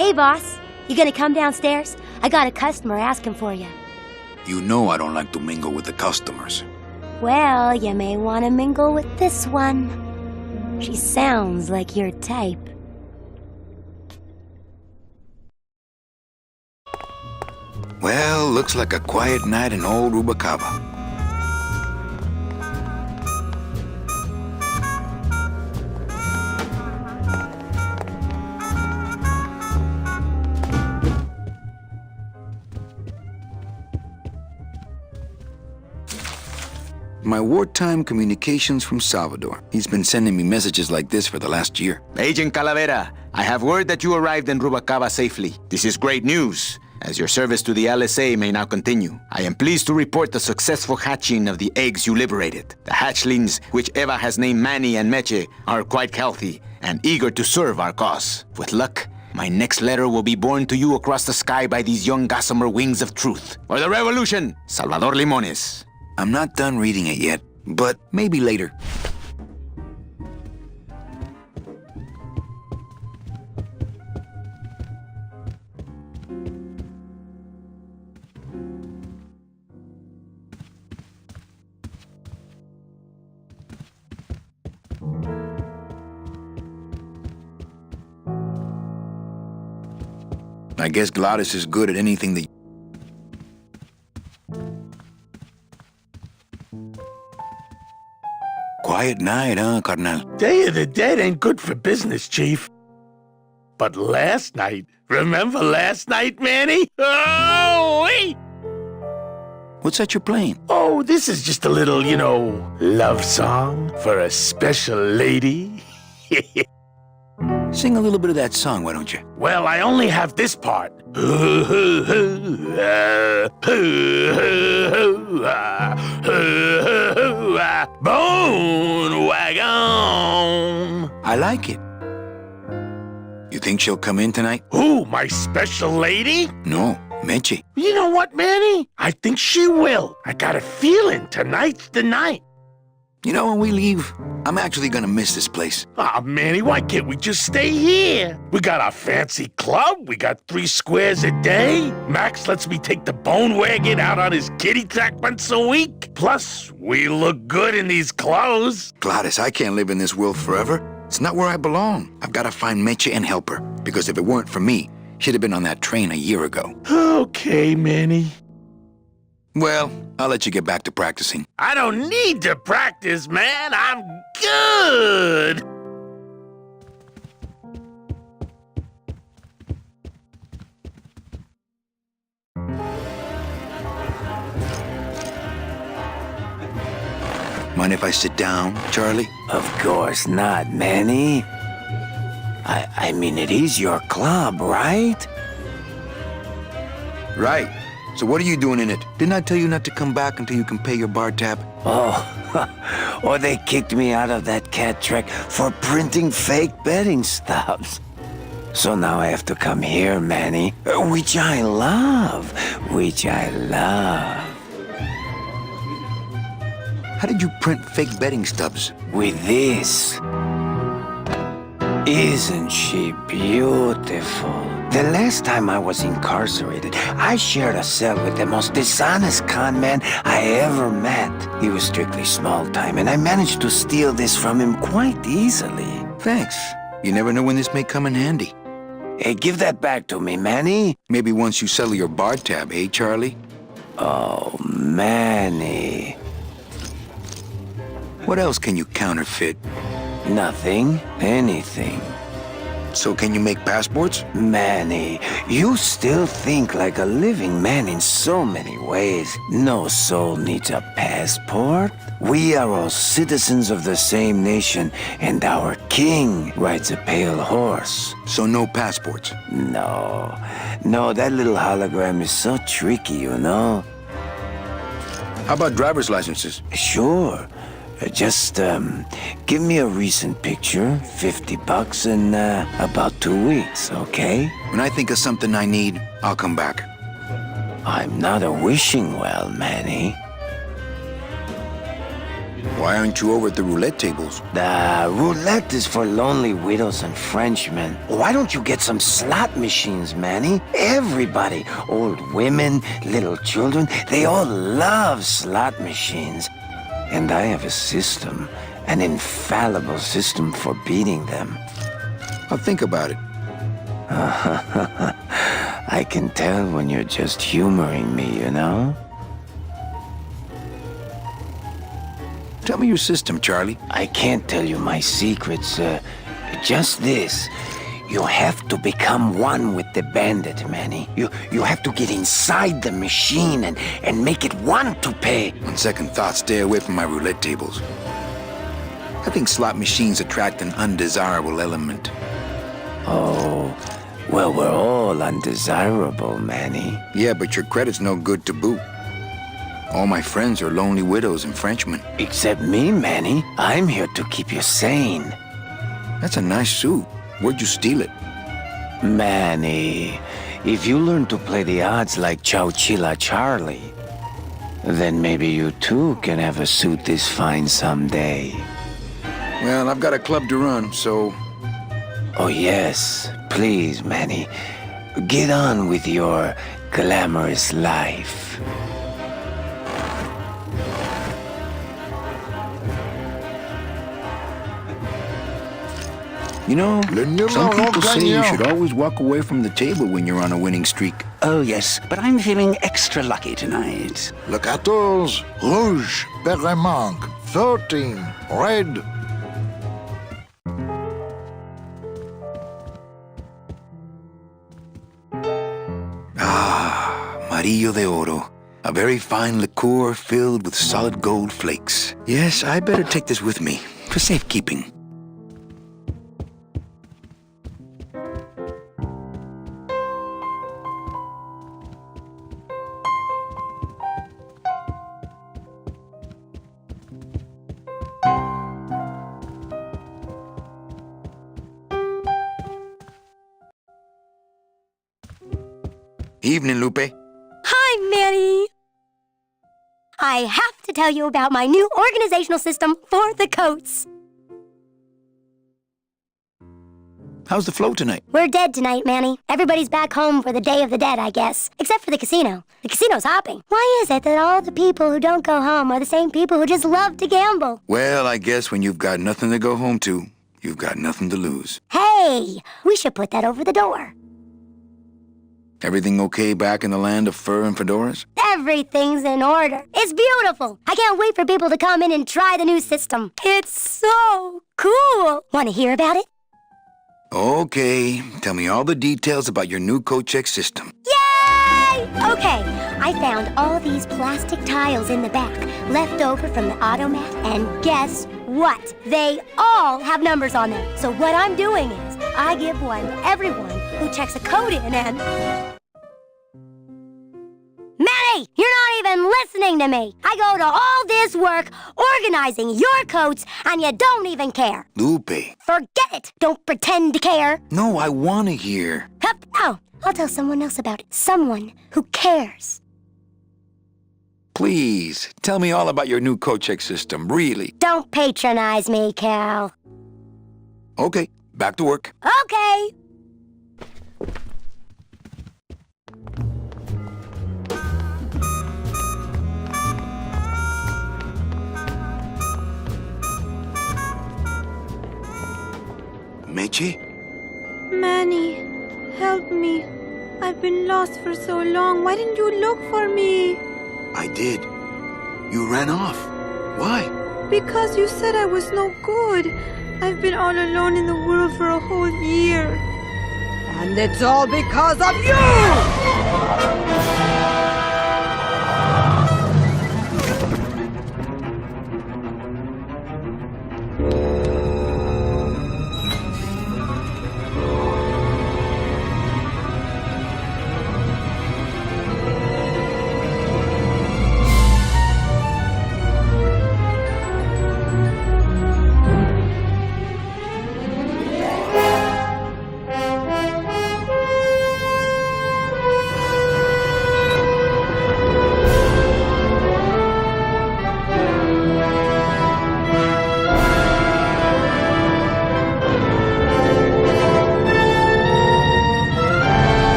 Hey, boss. You gonna come downstairs? I got a customer asking for you. You know I don't like to mingle with the customers. Well, you may want to mingle with this one. She sounds like your type. Well, looks like a quiet night in old Rubalcaba. My wartime communications from Salvador. He's been sending me messages like this for the last year. Agent Calavera, I have word that you arrived in Rubalcaba safely. This is great news, as your service to the LSA may now continue. I am pleased to report the successful hatching of the eggs you liberated. The hatchlings, which Eva has named Manny and Meche, are quite healthy and eager to serve our cause. With luck, my next letter will be borne to you across the sky by these young gossamer wings of truth. For the revolution, Salvador Limones. I'm not done reading it yet, but maybe later. I guess Gladys is good at anything that... Quiet night, huh, carnal? Day of the Dead ain't good for business, Chief. But last night, remember last night, Manny? Oh, wait! What's that you're playing? Oh, this is just a little, love song for a special lady. Sing a little bit of that song, why don't you? Well, I only have this part. Bone wagon. I like it. You think she'll come in tonight? Who, my special lady? No, Meche. You know what, Manny? I think she will. I got a feeling tonight's the night. You know, when we leave, I'm actually gonna miss this place. Aw, Manny, why can't we just stay here? We got our fancy club, we got 3 squares a day. Max lets me take the bone wagon out on his kitty track once a week. Plus, we look good in these clothes. Gladys, I can't live in this world forever. It's not where I belong. I've gotta find Meche and help her, because if it weren't for me, she'd have been on that train a year ago. Okay, Manny. Well, I'll let you get back to practicing. I don't need to practice, man. I'm good. Mind if I sit down, Charlie? Of course not, Manny. I mean, it is your club, right? Right. So what are you doing in it? Didn't I tell you not to come back until you can pay your bar tab? Oh, or they kicked me out of that cat track for printing fake betting stubs. So now I have to come here, Manny, which I love. How did you print fake betting stubs? With this. Isn't she beautiful? The last time I was incarcerated, I shared a cell with the most dishonest con man I ever met. He was strictly small time, and I managed to steal this from him quite easily. Thanks. You never know when this may come in handy. Hey, give that back to me, Manny. Maybe once you settle your bar tab, eh, Charlie? Oh, Manny. What else can you counterfeit? Nothing. Anything. So can you make passports? Manny, you still think like a living man in so many ways. No soul needs a passport. We are all citizens of the same nation, and our king rides a pale horse. So no passports? No, that little hologram is so tricky, you know? How about driver's licenses? Sure. Just, give me a recent picture, $50 in, about 2 weeks, okay? When I think of something I need, I'll come back. I'm not a wishing well, Manny. Why aren't you over at the roulette tables? The roulette is for lonely widows and Frenchmen. Why don't you get some slot machines, Manny? Everybody, old women, little children, they all love slot machines. And I have a system, an infallible system for beating them. I'll think about it. I can tell when you're just humoring me, you know? Tell me your system, Charlie. I can't tell you my secrets, just this. You have to become one with the bandit, Manny. You have to get inside the machine and make it want to pay. On second thought, stay away from my roulette tables. I think slot machines attract an undesirable element. Oh, well, we're all undesirable, Manny. Yeah, but your credit's no good to boot. All my friends are lonely widows and Frenchmen. Except me, Manny. I'm here to keep you sane. That's a nice suit. Where'd you steal it? Manny, if you learn to play the odds like Chowchilla Charlie, then maybe you too can have a suit this fine someday. Well, I've got a club to run, so... Oh yes, please, Manny. Get on with your glamorous life. You know, Le numéro some people say you gagnant. should always walk away from the table when you're on a winning streak. Oh, yes, but I'm feeling extra lucky tonight. Le 14, rouge, paire et manque. 13, red. Amarillo de Oro. A very fine liqueur filled with solid gold flakes. Yes, I better take this with me for safekeeping. Evening, Lupe. Hi, Manny. I have to tell you about my new organizational system for the coats. How's the flow tonight? We're dead tonight, Manny. Everybody's back home for the Day of the Dead, I guess. Except for the casino. The casino's hopping. Why is it that all the people who don't go home are the same people who just love to gamble? Well, I guess when you've got nothing to go home to, you've got nothing to lose. Hey, we should put that over the door. Everything okay back in the land of fur and fedoras? Everything's in order. It's beautiful. I can't wait for people to come in and try the new system. It's so cool. Want to hear about it? Okay, tell me all the details about your new coat check system. Yay! Okay, I found all these plastic tiles in the back, left over from the automat, and guess what? They all have numbers on them. So what I'm doing is, I give one to everyone who checks a code in and... Manny, you're not even listening to me. I go to all this work organizing your coats, and you don't even care. Lupe. Forget it. Don't pretend to care. No, I want to hear. Hup. Oh, I'll tell someone else about it. Someone who cares. Please, tell me all about your new coat check system, really. Don't patronize me, Cal. Okay, back to work. Okay. Meche? Manny, help me. I've been lost for so long. Why didn't you look for me? I did. You ran off. Why? Because you said I was no good. I've been all alone in the world for a whole year. And it's all because of you!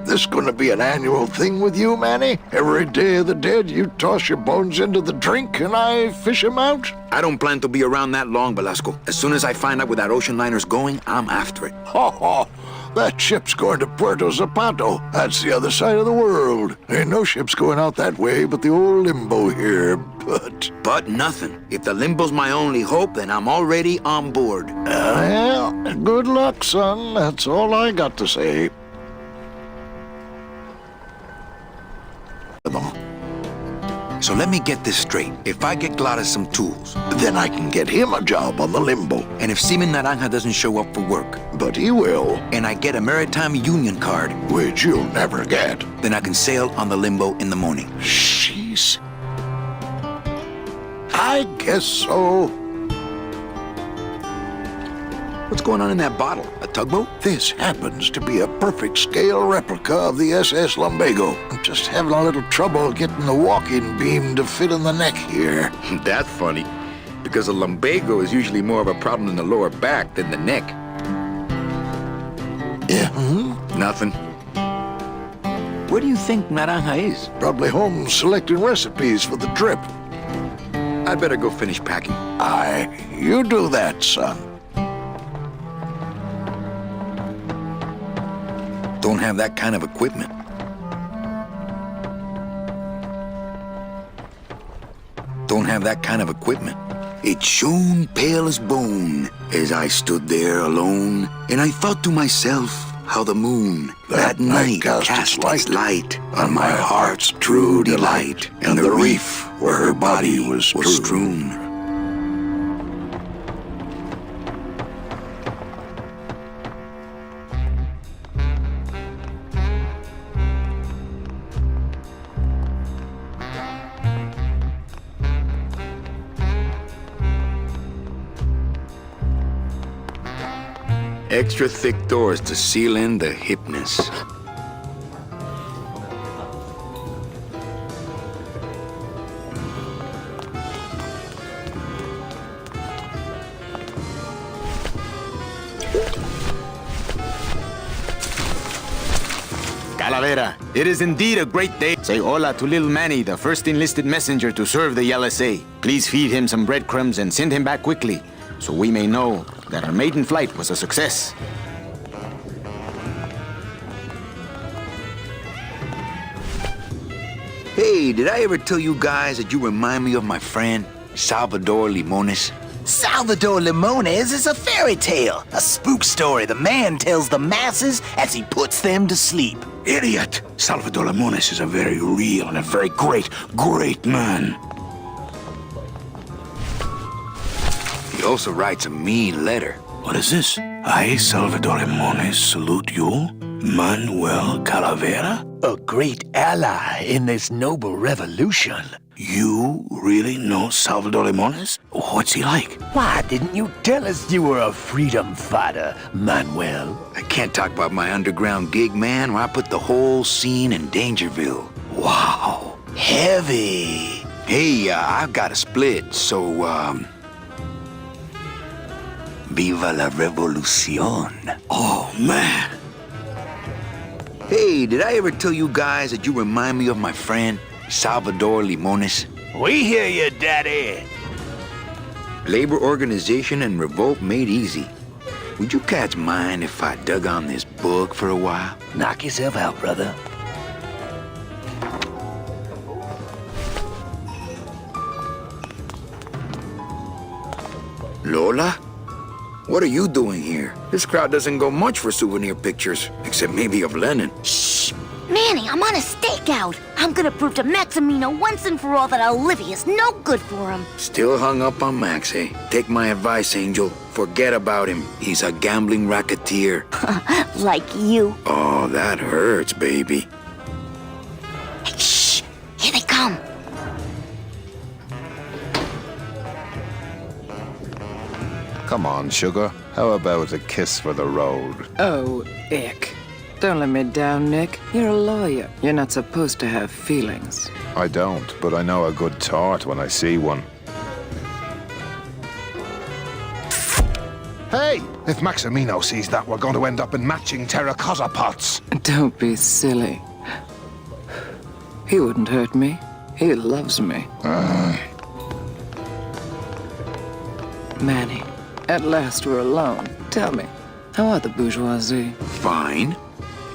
This gonna be an annual thing with you, Manny? Every Day of the Dead, you toss your bones into the drink and I fish 'em out? I don't plan to be around that long, Velasco. As soon as I find out where that ocean liner's going, I'm after it. Ho ho! That ship's going to Puerto Zapato. That's the other side of the world. Ain't no ships going out that way but the old Limbo here, but... But nothing. If the Limbo's my only hope, then I'm already on board. Well, good luck, son. That's all I got to say. So let me get this straight. If I get Gladys some tools, Then I can get him a job on the Limbo. and if Seaman Naranja doesn't show up for work, But he will, and I get a Maritime Union card, which you'll never get. then I can sail on the Limbo in the morning. Jeez. I guess so. What's going on in that bottle? A tugboat? This happens to be a perfect scale replica of the SS Lumbago. I'm just having a little trouble getting the walking beam to fit in the neck here. That's funny, because a lumbago is usually more of a problem in the lower back than the neck. Yeah, Nothing. Where do you think Naranja is? probably home selecting recipes for the trip. I'd better go finish packing. Aye, you do that, son. Don't have that kind of equipment. Don't have that kind of equipment. It shone pale as bone as I stood there alone, and I thought to myself how the moon that night cast its light on my heart's true delight, and the reef where her body was strewn. Extra thick doors to seal in the hipness. Calavera, it is indeed a great day. Say hola to little Manny, the first enlisted messenger to serve the LSA. Please feed him some breadcrumbs and send him back quickly, so we may know that our maiden flight was a success. Hey, did I ever tell you guys that you remind me of my friend, Salvador Limones? Salvador Limones is a fairy tale, a spook story the man tells the masses as he puts them to sleep. Idiot! Salvador Limones is a very real and a very great man. He also writes a mean letter. What is this? I, Salvador Limones, salute you, Manuel Calavera. A great ally in this noble revolution. You really know Salvador Limones? What's he like? Why didn't you tell us you were a freedom fighter, Manuel? I can't talk about my underground gig, man, where I put the whole scene in Dangerville. Wow, heavy. Hey, I've got a split, so, Viva la revolucion. Oh, man. Hey, did I ever tell you guys that you remind me of my friend, Salvador Limones? We hear you, Daddy. Labor organization and revolt made easy. Would you cats mind if I dug on this book for a while? Knock yourself out, brother. Lola? What are you doing here? This crowd doesn't go much for souvenir pictures, except maybe of Lenin. Shh! Manny, I'm on a stakeout. I'm gonna prove to Maximino once and for all that Olivia's no good for him. Still hung up on Max, eh? Take my advice, Angel. Forget about him. He's a gambling racketeer. Like you. Oh, that hurts, baby. Hey, shh! Here they come. Come on, sugar. How about a kiss for the road? Oh, ick. Don't let me down, Nick. You're a lawyer. You're not supposed to have feelings. I don't, but I know a good tart when I see one. Hey! If Maximino sees that, we're going to end up in matching terracotta pots. Don't be silly. He wouldn't hurt me. He loves me. Manny, at last we're alone. Tell me, how are the bourgeoisie? Fine.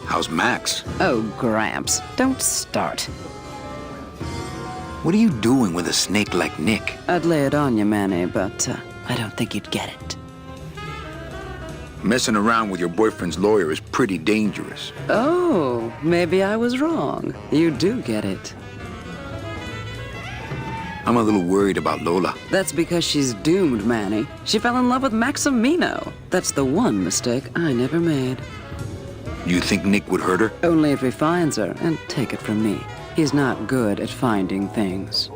How's Max? Oh, Gramps, don't start. What are you doing with a snake like Nick? I'd lay it on you, Manny, but I don't think you'd get it. Messing around with your boyfriend's lawyer is pretty dangerous. Oh, maybe I was wrong. You do get it. I'm a little worried about Lola. That's because she's doomed, Manny. She fell in love with Maximino. That's the one mistake I never made. You think Nick would hurt her? Only if he finds her, and take it from me. He's not good at finding things.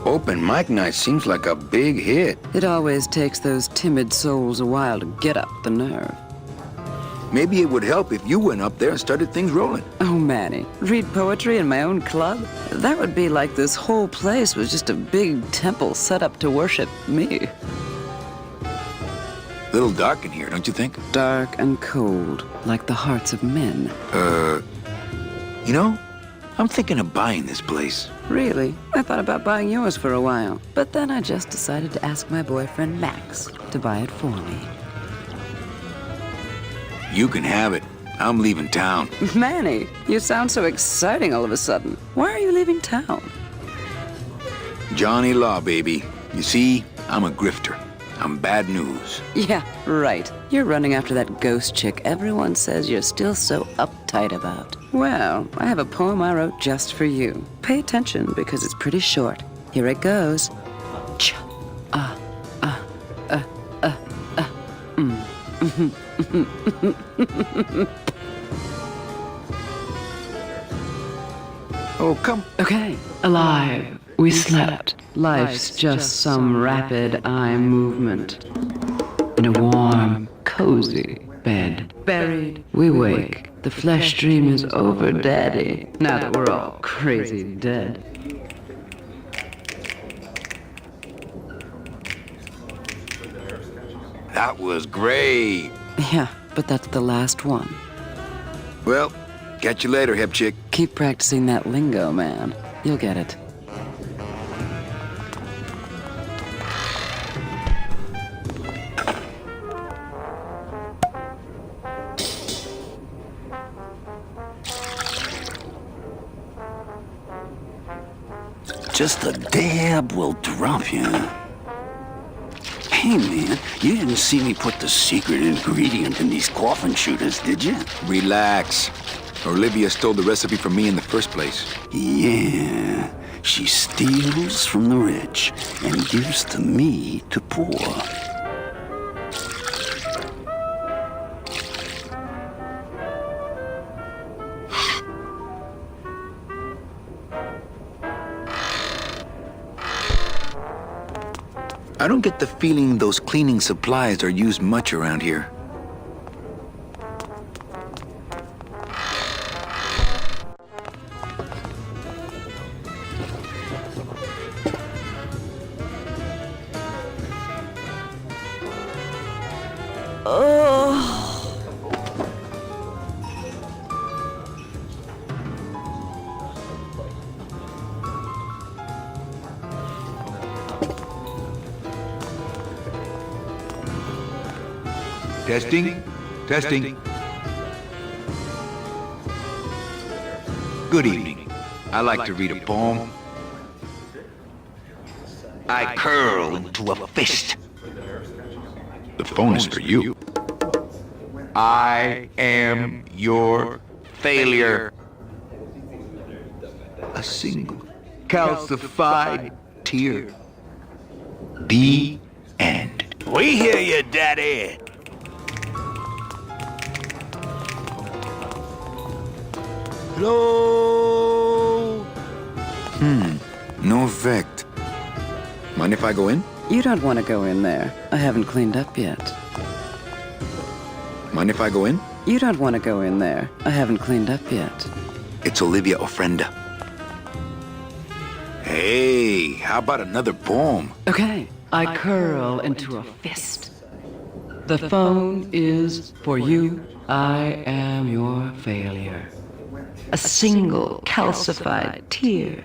Open mic night seems like a big hit. It always takes those timid souls a while to get up the nerve. Maybe it would help if you went up there and started things rolling. Oh, Manny, read poetry in my own club? That would be like this whole place was just a big temple set up to worship me. A little dark in here, don't you think? Dark and cold, like the hearts of men. You know, I'm thinking of buying this place. Really? I thought about buying yours for a while, but then I just decided to ask my boyfriend Max to buy it for me. You can have it. I'm leaving town. Manny, you sound so exciting all of a sudden. Why are you leaving town? Johnny Law, baby. You see, I'm a grifter. I'm bad news. Yeah, right. You're running after that ghost chick everyone says you're still so uptight about. Well, I have a poem I wrote just for you. Pay attention because it's pretty short. Here it goes. Ch Oh, come. Okay. Alive. We slept. Life's just some rapid eye movement. In a warm, cozy bed. Buried, we wake. The flesh dream is over, Daddy. Now that we're all crazy dead. That was great. Yeah, but that's the last one. Well, catch you later, hip chick. Keep practicing that lingo, man. You'll get it. Just a dab will drop you. Hey, man, you didn't see me put the secret ingredient in these coffin shooters, did you? Relax. Olivia stole the recipe from me in the first place. Yeah, she steals from the rich and gives to me to poor. I don't get the feeling those cleaning supplies are used much around here. Testing? Testing. Good evening. I like to read a poem. I curl into a fist. The phone is for you. I am your failure. A single Calcified tear. The end. We hear you, Daddy. Hello? No effect. Mind if I go in? You don't want to go in there. I haven't cleaned up yet. Mind if I go in? You don't want to go in there. I haven't cleaned up yet. It's Olivia Ofrenda. Hey, how about another poem? Okay. I curl into a fist. The phone is for you. I am your failure. A single calcified tear.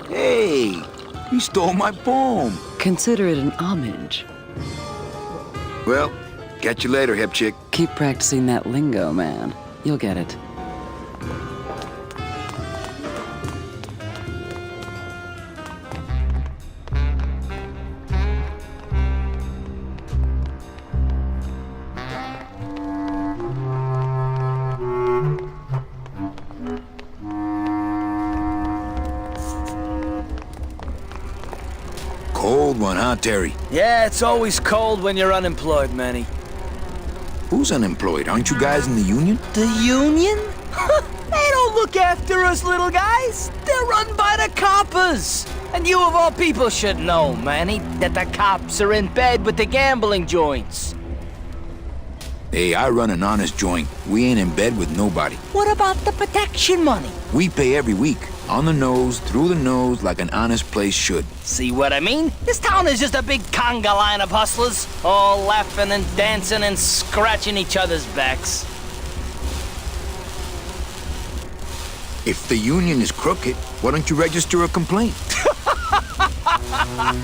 Hey, you stole my poem. Consider it an homage. Well, catch you later, hip chick. Keep practicing that lingo, man. You'll get it. Cold one, huh, Terry? Yeah, it's always cold when you're unemployed, Manny. Who's unemployed? Aren't you guys in the union? The union? They don't look after us little guys. They're run by the coppers. And you of all people should know, Manny, that the cops are in bed with the gambling joints. Hey, I run an honest joint. We ain't in bed with nobody. What about the protection money? We pay every week. On the nose, through the nose, like an honest place should. See what I mean? This town is just a big conga line of hustlers, all laughing and dancing and scratching each other's backs. If the union is crooked, why don't you register a complaint?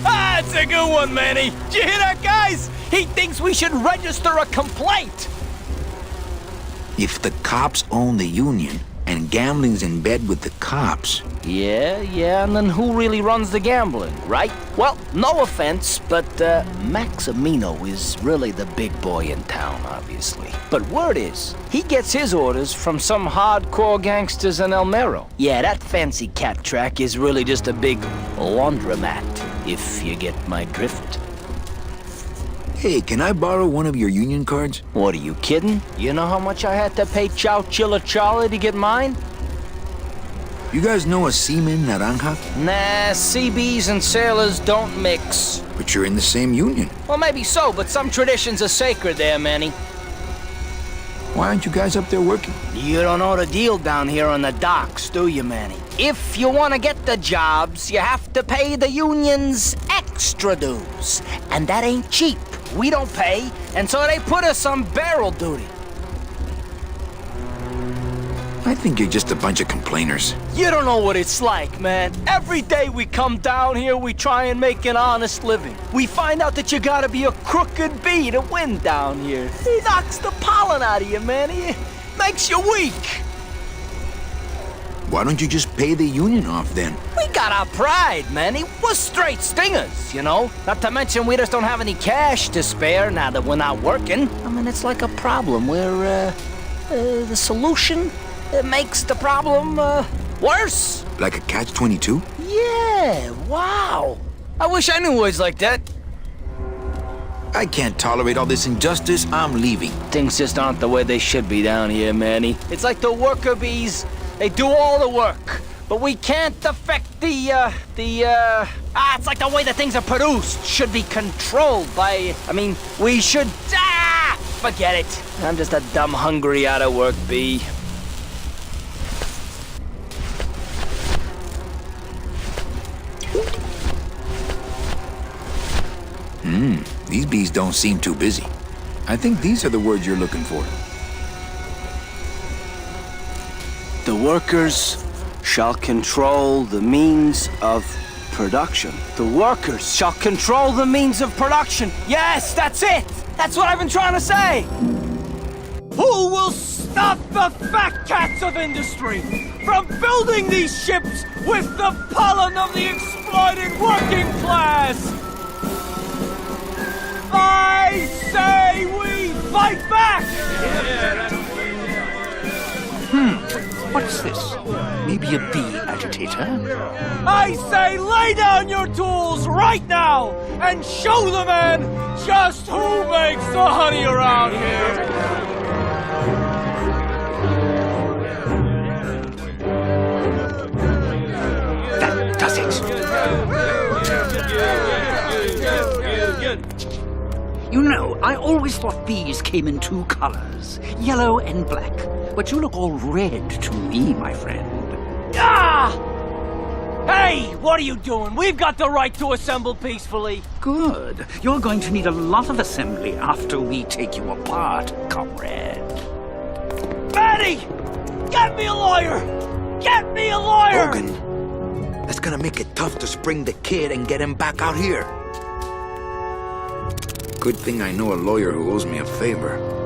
That's a good one, Manny. Did you hear that, guys? He thinks we should register a complaint. If the cops own the union, and gambling's in bed with the cops. Yeah, and then who really runs the gambling, right? Well, no offense, but Maximino is really the big boy in town, obviously. But word is, he gets his orders from some hardcore gangsters in El Mero. Yeah, that fancy cat track is really just a big laundromat, if you get my drift. Hey, can I borrow one of your union cards? What, are you kidding? You know how much I had to pay Chow Chilla Charlie to get mine? You guys know a seaman naranja? Nah, CBs and sailors don't mix. But you're in the same union. Well, maybe so, but some traditions are sacred there, Manny. Why aren't you guys up there working? You don't know the deal down here on the docks, do you, Manny? If you want to get the jobs, you have to pay the unions extra dues. And that ain't cheap. We don't pay, and so they put us on barrel duty. I think you're just a bunch of complainers. You don't know what it's like, man. Every day we come down here, we try and make an honest living. We find out that you gotta be a crooked bee to win down here. He knocks the pollen out of you, man. He makes you weak. Why don't you just pay the union off then? We got our pride, man. We're straight stingers, you know? Not to mention we just don't have any cash to spare now that we're not working. I mean, it's like a problem where, the solution makes the problem, worse. Like a catch-22? Yeah, wow. I wish I knew words like that. I can't tolerate all this injustice. I'm leaving. Things just aren't the way they should be down here, Manny. It's like the worker bees. They do all the work, but we can't affect it's like the way that things are produced should be controlled by, we should, forget it. I'm just a dumb, hungry, out-of-work bee. These bees don't seem too busy. I think these are the words you're looking for. The workers shall control the means of production. The workers shall control the means of production. Yes, that's it. That's what I've been trying to say. Who will stop the fat cats of industry from building these ships with the pollen of the exploited working class? I say we fight back! What's this? Maybe a bee agitator? I say lay down your tools right now and show the man just who makes the honey around here! That does it! You know, I always thought bees came in two colors, yellow and black. But you look all red to me, my friend. Ah! Hey! Hey, what are you doing? We've got the right to assemble peacefully. Good. You're going to need a lot of assembly after we take you apart, comrade. Betty! Get me a lawyer! Get me a lawyer! Logan, that's gonna make it tough to spring the kid and get him back out here. Good thing I know a lawyer who owes me a favor.